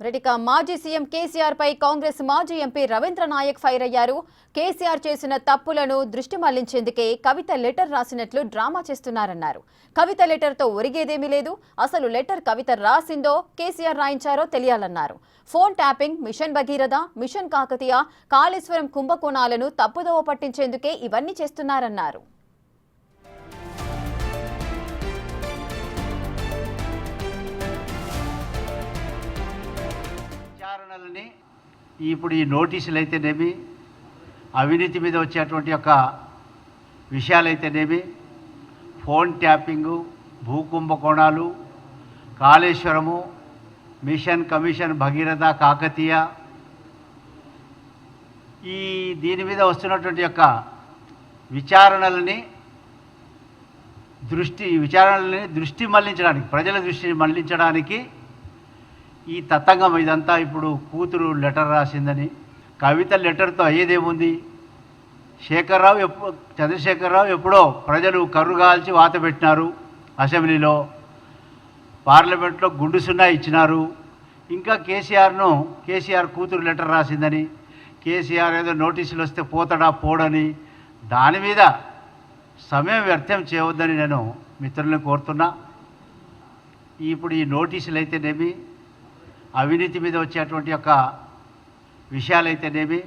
రెడ్డిక మాజీ సీఎం కేసీఆర్ పై కాంగ్రెస్ మాజీ MP Ravindra Naik fire అయ్యారు. కేసీఆర్ చేసిన తప్పులను దృష్టి మళ్లించేందుకే కవిత లెటర్ రాసినట్లు డ్రామా చేస్తున్నారన్నారు. కవిత లెటర్ తో ఒరిగేదేమీ లేదు. అసలు లెటర్ కవిత రాసిందో కేసీఆర్ రాయించారో తెలియాలన్నారు. Phone tapping, mission Bhagiratha, mission Kakatiya, Kaleshwaram కుంభకోణాలను తప్పుదోవ పట్టించేందుకే ఇవన్నీ చేస్తున్నారన్నారు. ఇప్పుడు ఈ నోటీసులు అయితేనేమి, అవినీతి మీద వచ్చేటువంటి యొక్క విషయాలైతేనేమి, ఫోన్ ట్యాపింగు, భూకుంభకోణాలు, కాళేశ్వరము, మిషన్ కమిషన్ భగీరథ, కాకతీయ, దీని మీద వస్తున్నటువంటి యొక్క విచారణలని దృష్టి మళ్లించడానికి, ప్రజల దృష్టిని మళ్లించడానికి ఈ తతంగం ఇదంతా. ఇప్పుడు కూతురు లెటర్ రాసిందని, కవిత లెటర్తో అయ్యేదేముంది? చంద్రశేఖరరావు ఎప్పుడో ప్రజలు కర్రుగాల్చి వాత పెట్టినారు, అసెంబ్లీలో, పార్లమెంట్లో గుండు సున్నా ఇచ్చినారు. ఇంకా కేసీఆర్ కూతురు లెటర్ రాసిందని, కేసీఆర్ ఏదో నోటీసులు వస్తే పోతాడా పోడని, దాని మీద సమయం వ్యర్థం చేయవద్దని నేను మిత్రులను కోరుతున్నా. ఇప్పుడు ఈ నోటీసులు అయితేనేమి, అవినీతి మీద వచ్చేటువంటి యొక్క విషయాలైతేనేమి,